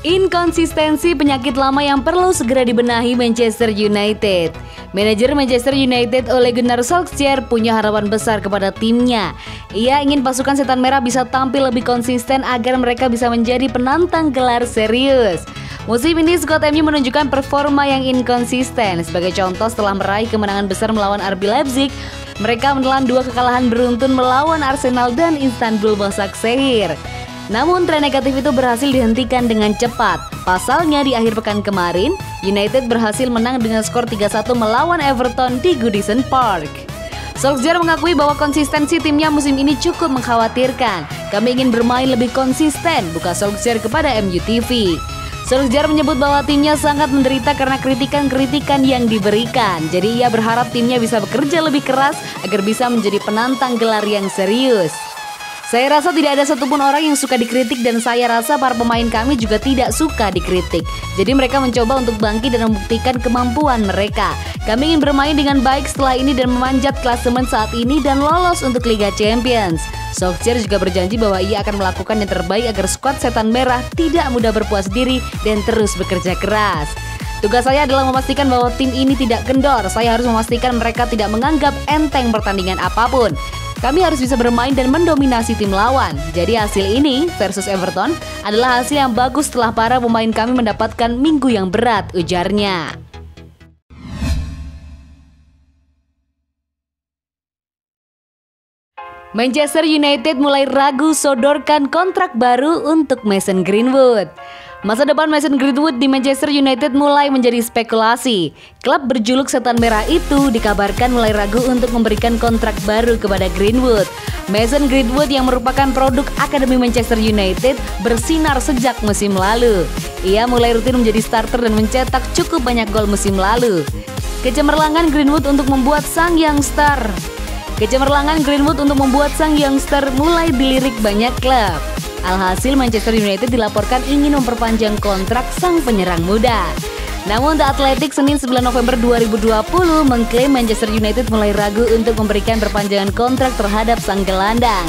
Inkonsistensi penyakit lama yang perlu segera dibenahi Manchester United. Manajer Manchester United Ole Gunnar Solskjaer punya harapan besar kepada timnya. Ia ingin pasukan setan merah bisa tampil lebih konsisten agar mereka bisa menjadi penantang gelar serius. Musim ini skuad MU menunjukkan performa yang inkonsisten. Sebagai contoh, setelah meraih kemenangan besar melawan RB Leipzig, mereka menelan 2 kekalahan beruntun melawan Arsenal dan Istanbul Başakşehir. Namun tren negatif itu berhasil dihentikan dengan cepat. Pasalnya di akhir pekan kemarin, United berhasil menang dengan skor 3-1 melawan Everton di Goodison Park. Solskjaer mengakui bahwa konsistensi timnya musim ini cukup mengkhawatirkan. Kami ingin bermain lebih konsisten, buka Solskjaer kepada MU TV. Solskjaer menyebut bahwa timnya sangat menderita karena kritikan-kritikan yang diberikan. Jadi ia berharap timnya bisa bekerja lebih keras agar bisa menjadi penantang gelar yang serius. Saya rasa tidak ada satupun orang yang suka dikritik dan saya rasa para pemain kami juga tidak suka dikritik. Jadi mereka mencoba untuk bangkit dan membuktikan kemampuan mereka. Kami ingin bermain dengan baik setelah ini dan memanjat klasemen saat ini dan lolos untuk Liga Champions. Solskjaer juga berjanji bahwa ia akan melakukan yang terbaik agar skuad setan merah tidak mudah berpuas diri dan terus bekerja keras. Tugas saya adalah memastikan bahwa tim ini tidak kendor. Saya harus memastikan mereka tidak menganggap enteng pertandingan apapun. Kami harus bisa bermain dan mendominasi tim lawan. Jadi hasil ini versus Everton adalah hasil yang bagus setelah para pemain kami mendapatkan minggu yang berat, ujarnya. Manchester United mulai ragu sodorkan kontrak baru untuk Mason Greenwood. Masa depan Mason Greenwood di Manchester United mulai menjadi spekulasi. Klub berjuluk setan merah itu dikabarkan mulai ragu untuk memberikan kontrak baru kepada Greenwood. Mason Greenwood yang merupakan produk Akademi Manchester United bersinar sejak musim lalu. Ia mulai rutin menjadi starter dan mencetak cukup banyak gol musim lalu. Kecemerlangan Greenwood untuk membuat sang youngster mulai dilirik banyak klub. Alhasil Manchester United dilaporkan ingin memperpanjang kontrak sang penyerang muda. Namun The Athletic Senin 9 November 2020 mengklaim Manchester United mulai ragu untuk memberikan perpanjangan kontrak terhadap sang gelandang.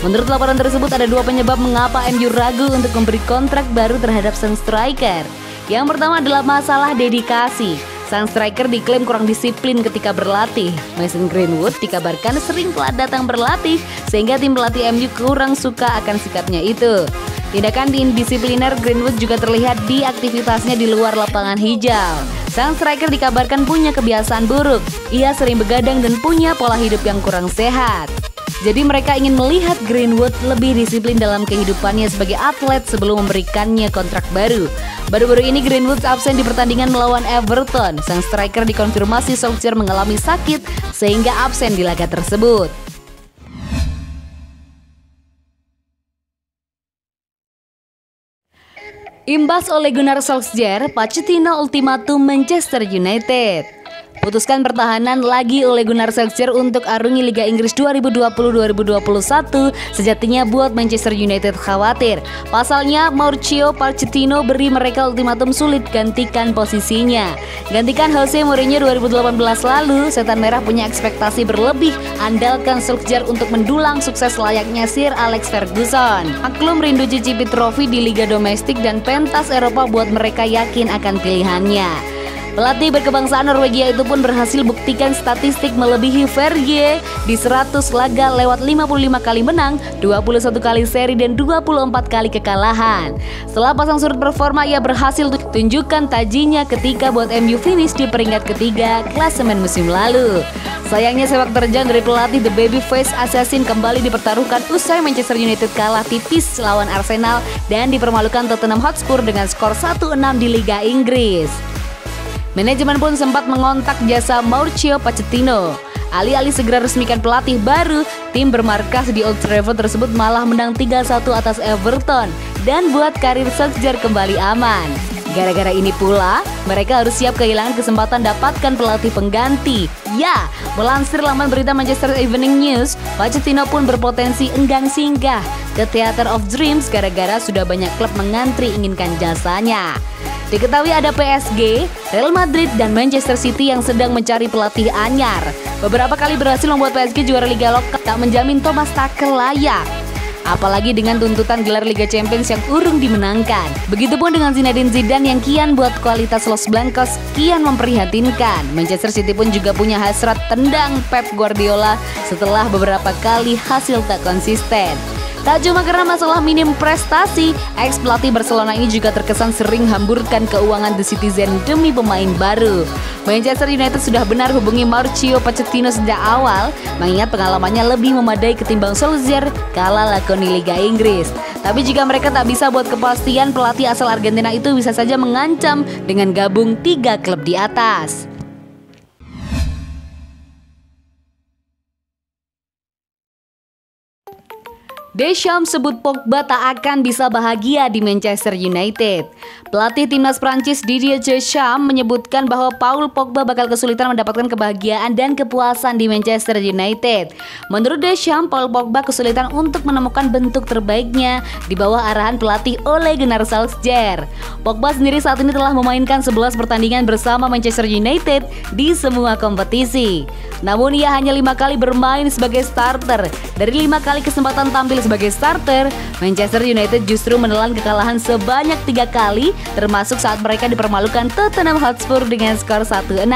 Menurut laporan tersebut ada 2 penyebab mengapa MU ragu untuk memberi kontrak baru terhadap sang striker. Yang pertama adalah masalah dedikasi. Sang striker diklaim kurang disiplin ketika berlatih. Mason Greenwood dikabarkan sering telat datang berlatih sehingga tim pelatih MU kurang suka akan sikapnya itu. Tindakan indisipliner Greenwood juga terlihat di aktivitasnya di luar lapangan hijau. Sang striker dikabarkan punya kebiasaan buruk. Ia sering begadang dan punya pola hidup yang kurang sehat. Jadi mereka ingin melihat Greenwood lebih disiplin dalam kehidupannya sebagai atlet sebelum memberikannya kontrak baru. Baru-baru ini Greenwood absen di pertandingan melawan Everton. Sang striker dikonfirmasi Solskjaer mengalami sakit sehingga absen di laga tersebut. Imbas Ole Gunnar Solskjaer, Pochettino ultimatum Manchester United. Putuskan pertahanan lagi oleh Gunnar Solskjaer untuk arungi Liga Inggris 2020-2021 sejatinya buat Manchester United khawatir. Pasalnya Mauricio Pochettino beri mereka ultimatum sulit gantikan posisinya. Gantikan Jose Mourinho 2018 lalu, setan merah punya ekspektasi berlebih, andalkan Solskjaer untuk mendulang sukses layaknya Sir Alex Ferguson. Maklum rindu cicipi trofi di Liga domestik dan pentas Eropa buat mereka yakin akan pilihannya. Pelatih berkebangsaan Norwegia itu pun berhasil buktikan statistik melebihi Verge di 100 laga lewat 55 kali menang, 21 kali seri dan 24 kali kekalahan. Setelah pasang surut performa, ia berhasil tunjukkan tajinya ketika buat MU finish di peringkat ketiga klasemen musim lalu. Sayangnya sepak terjang dari pelatih The Babyface Assassin kembali dipertaruhkan usai Manchester United kalah tipis lawan Arsenal dan dipermalukan Tottenham Hotspur dengan skor 1-6 di Liga Inggris. Manajemen pun sempat mengontak jasa Mauricio Pochettino. Alih-alih segera resmikan pelatih baru, tim bermarkas di Old Trafford tersebut malah menang 3-1 atas Everton dan buat karir Solskjaer kembali aman. Gara-gara ini pula, mereka harus siap kehilangan kesempatan dapatkan pelatih pengganti. Ya, melansir laman berita Manchester Evening News, Pochettino pun berpotensi enggan singgah ke Theatre of Dreams gara-gara sudah banyak klub mengantri inginkan jasanya. Diketahui ada PSG, Real Madrid, dan Manchester City yang sedang mencari pelatih anyar. Beberapa kali berhasil membuat PSG juara Liga lokal tak menjamin Thomas Tuchel layak. apalagi dengan tuntutan gelar Liga Champions yang urung dimenangkan. Begitupun dengan Zinedine Zidane yang kian buat kualitas Los Blancos kian memprihatinkan. Manchester City pun juga punya hasrat tendang Pep Guardiola setelah beberapa kali hasil tak konsisten. Tak cuma karena masalah minim prestasi, ex-pelatih Barcelona ini juga terkesan sering hamburkan keuangan The Citizen demi pemain baru. Manchester United sudah benar hubungi Mauricio Pochettino sejak awal, mengingat pengalamannya lebih memadai ketimbang Solskjaer kala lakoni Liga Inggris. Tapi jika mereka tak bisa buat kepastian, pelatih asal Argentina itu bisa saja mengancam dengan gabung 3 klub di atas. Deschamps sebut Pogba tak akan bisa bahagia di Manchester United. Pelatih timnas Prancis Didier Deschamps menyebutkan bahwa Paul Pogba bakal kesulitan mendapatkan kebahagiaan dan kepuasan di Manchester United. Menurut Deschamps, Paul Pogba kesulitan untuk menemukan bentuk terbaiknya di bawah arahan pelatih Ole Gunnar Solskjaer. Pogba sendiri saat ini telah memainkan 11 pertandingan bersama Manchester United di semua kompetisi. Namun ia hanya 5 kali bermain sebagai starter. Dari 5 kali kesempatan tampil sebagai starter, Manchester United justru menelan kekalahan sebanyak 3 kali, termasuk saat mereka dipermalukan Tottenham Hotspur dengan skor 1-6.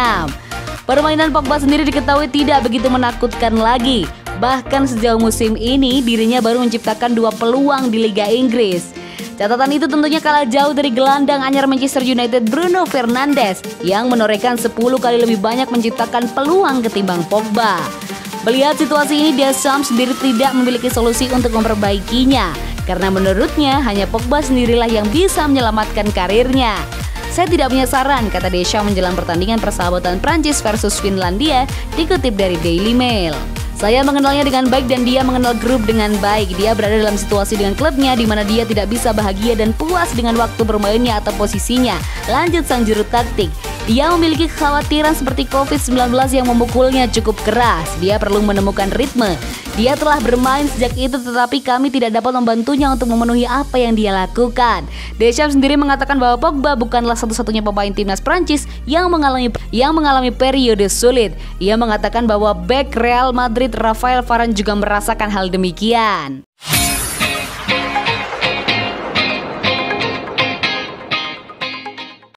Permainan Pogba sendiri diketahui tidak begitu menakutkan lagi. Bahkan sejauh musim ini dirinya baru menciptakan 2 peluang di Liga Inggris. Catatan itu tentunya kalah jauh dari gelandang anyar Manchester United Bruno Fernandes yang menorehkan 10 kali lebih banyak menciptakan peluang ketimbang Pogba. Melihat situasi ini, Deschamps sendiri tidak memiliki solusi untuk memperbaikinya, karena menurutnya hanya Pogba sendirilah yang bisa menyelamatkan karirnya. Saya tidak punya saran, kata Deschamps menjelang pertandingan persahabatan Prancis versus Finlandia, dikutip dari Daily Mail. Saya mengenalnya dengan baik dan dia mengenal grup dengan baik. Dia berada dalam situasi dengan klubnya di mana dia tidak bisa bahagia dan puas dengan waktu bermainnya atau posisinya. Lanjut sang juru taktik. Dia memiliki kekhawatiran seperti COVID-19 yang memukulnya cukup keras. Dia perlu menemukan ritme. Dia telah bermain sejak itu, tetapi kami tidak dapat membantunya untuk memenuhi apa yang dia lakukan. Deschamps sendiri mengatakan bahwa Pogba bukanlah satu-satunya pemain timnas Prancis yang mengalami periode sulit. Ia mengatakan bahwa bek Real Madrid Rafael Varane juga merasakan hal demikian.